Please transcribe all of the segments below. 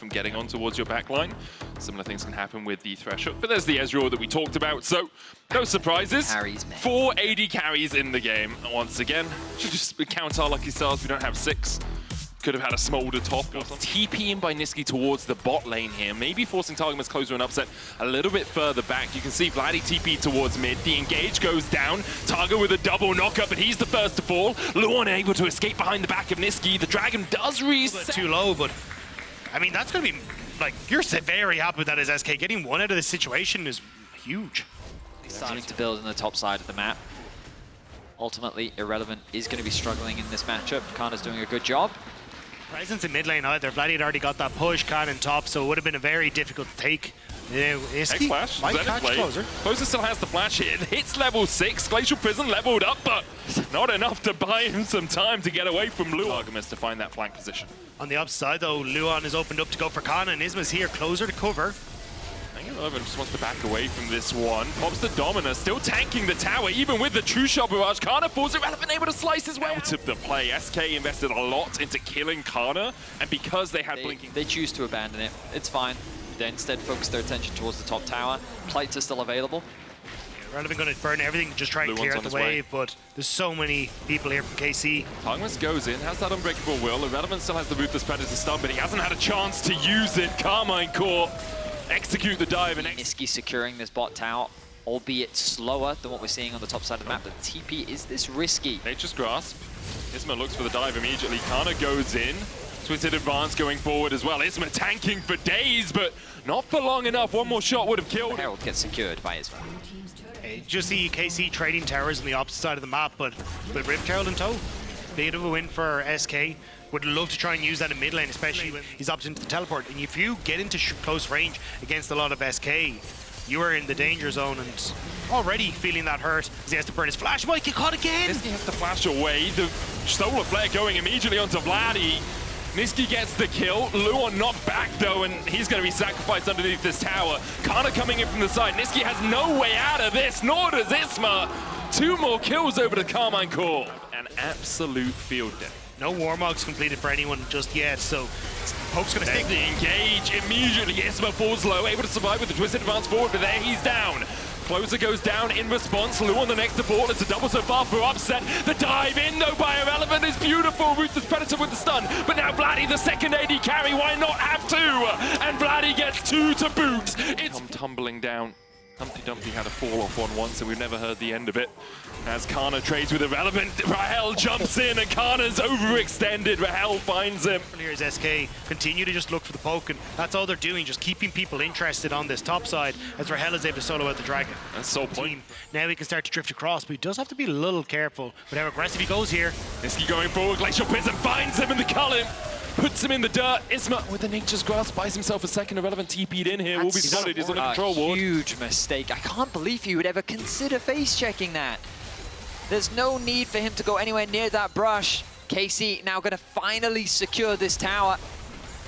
from getting on towards your backline. Similar things can happen with the Threshold, but there's the Ezreal that we talked about, so no surprises. Carries, man. 4 AD carries in the game once again. Should just count our lucky stars, we don't have 6. Could have had a smolder top or something. TPing by Nisqy towards the bot lane here, maybe forcing Targamas closer and upset a little bit further back. You can see Vladdy TP towards mid. The engage goes down. Targa with a double knockup, but he's the first to fall. Luon able to escape behind the back of Nisqy. The Dragon does reset. Too low, but I mean, that's going to be, like, you're very happy with that as SK. Getting one out of this situation is huge. He's starting to build on the top side of the map. Ultimately, Irrelevant is going to be struggling in this matchup. Kana's doing a good job. Presence in mid lane either. Vladdy had already got that push, Kan top, so it would have been a very difficult take. X-Flash, might catch closer. Closer still has the flash here. It hits level 6. Glacial Prison leveled up, but not enough to buy him some time to get away from Luon. Targamas to find that flank position. On the upside, though, Luon is opened up to go for Kana, and Isma's here, closer to cover. I think Irrelevant just wants to back away from this one. Pops the Dominus, still tanking the tower, even with the True Shot Barrage. Kana falls, Irrelevant able to slice his way out of the play. SK invested a lot into killing Kana, and because they had blinking... They choose to abandon it. It's fine. They instead focus their attention towards the top tower. Plights are still available. Irrelevant going to burn everything to just try and clear out the wave, but there's so many people here from KC. Targamas goes in, has that Unbreakable Will. Irrelevant still has the Ruthless Predator stun, but he hasn't had a chance to use it. Carmine Corp execute the dive. And Nisqy securing this bot tower, albeit slower than what we're seeing on the top side of the map. The TP, is this risky? Nature's Grasp. Isma looks for the dive immediately. Kana goes in. Twisted Advance going forward as well. Isma tanking for days, but not for long enough. One more shot would have killed. Herald gets secured by Isma. Just see KC trading towers on the opposite side of the map, but with Rip Herald in tow, bit of a win for SK. Would love to try and use that in mid lane, especially when he's opted into the teleport. And if you get into close range against a lot of SK, you are in the danger zone and already feeling that hurt as he has to burn his flash. Might get caught again! Nisqy has to flash away. The Solar Flare going immediately onto Vladdy. Nisqy gets the kill. Luon knocked back though, and he's going to be sacrificed underneath this tower. Kana coming in from the side. Nisqy has no way out of this, nor does Isma. 2 more kills over to Carmine Corp. An absolute field day. No Warmogs completed for anyone just yet, so Poke's going to stick. The engage immediately. Isma falls low, able to survive with the Twisted Advance forward, but there he's down. Closer goes down in response. Luon the next to fall. It's a double so far for upset. The dive in though by Irrelevant is beautiful. Ruthless Predator with the stun. But now Vladdy, the second AD carry. Why not have 2? And Vladdy gets 2 to boot. It's tumbling down. Humpty Dumpty had a fall off on once, and we've never heard the end of it. As Kana trades with Irrelevant, Rahel jumps in, and Kana's overextended. Rahel finds him. Here's SK, continue to just look for the poke, and that's all they're doing, just keeping people interested on this top side, as Rahel is able to solo out the Dragon. That's so point. Now he can start to drift across, but he does have to be a little careful with how aggressive he goes here. Nisqy going forward, Glacial Prison finds him in the column. Puts him in the dirt. Isma with the Nature's Grasp buys himself a second. Irrelevant TP'd in here. Will be spotted. He's on a control ward. Huge mistake. I can't believe he would ever consider face checking that. There's no need for him to go anywhere near that brush. KC now going to finally secure this tower.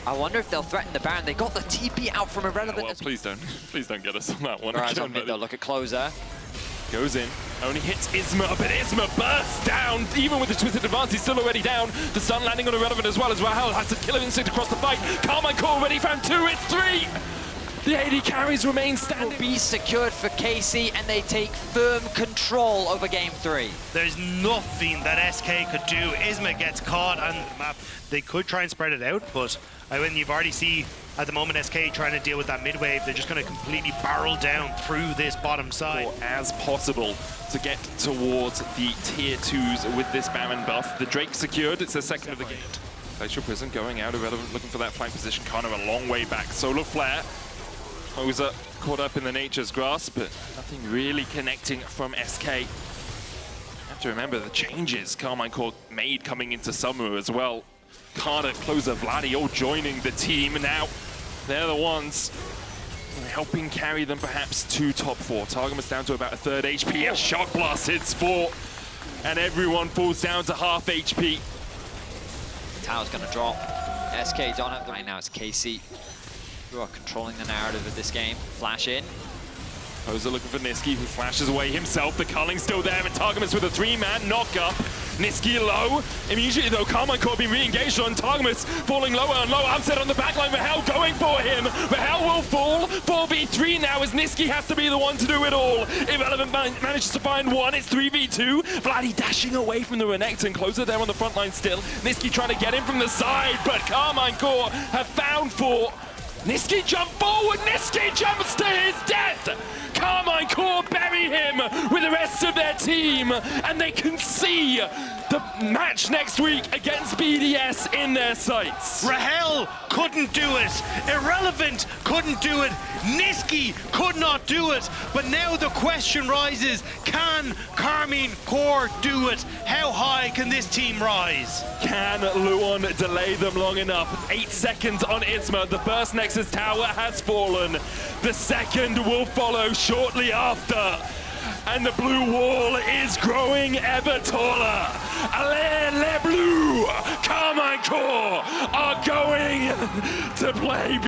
I wonder if they'll threaten the Baron. They got the TP out from Irrelevant. Well, please don't get us on that one. Right, on mid though. Look at closer. Goes in, only hits Isma, but Isma bursts down. Even with the Twisted Advance, he's still already down. The stun landing on Irrelevant as well, as Rahel has to kill him instinct across the fight. Carmine Corp already found 2, it's 3! The AD carries remain standing. Will be secured for KC, and they take firm control over Game 3. There's nothing that SK could do. Isma gets caught on the map. They could try and spread it out, but I mean, you've already seen at the moment SK trying to deal with that mid wave. They're just going to completely barrel down through this bottom side. Or as possible to get towards the tier 2s with this Baron buff. The Drake secured, it's the second of the game. Glacial Prison going out, Irrelevant looking for that flank position. Kana a long way back. Solar Flare. Oza caught up in the Nature's Grasp, but nothing really connecting from SK. You have to remember the changes Carmine Corp made coming into summer as well. Kana, Closer, Vladdy all joining the team. Now they're the ones helping carry them perhaps to top 4. Targamas down to about a 3rd HP. A Shock Blast hits 4, and everyone falls down to half HP. Tower's going to drop. SK don't have the... Right now it's KC who are controlling the narrative of this game. Flash in. Poser looking for Nisqy, who flashes away himself. The culling's still there, and Targamas with a 3-man knock-up. Niski low. Immediately though, Carmine Corp being re-engaged on Targamas, falling lower and lower. Upset on the backline, Rahel going for him. Rahel will fall. 4v3 now as Niski has to be the one to do it all. Irrelevant manages to find one. It's 3v2. Vladdy dashing away from the Renekton. Closer there on the front line still. Niski trying to get in from the side, but Carmine Corp have found 4. Niski jump forward. Niski jumps to his death. Carmine Corp bury him with the rest of their team, and they can see the match next week against BDS in their sights. Rahel couldn't do it. Irrelevant couldn't do it. Niski could not do it. But now the question rises, can Karmine Corp do it? How high can this team rise? Can Luon delay them long enough? 8 seconds on Isma. The first Nexus tower has fallen. The second will follow shortly after. And the blue wall is growing ever taller. Les Bleus, Carmine Corp are going to play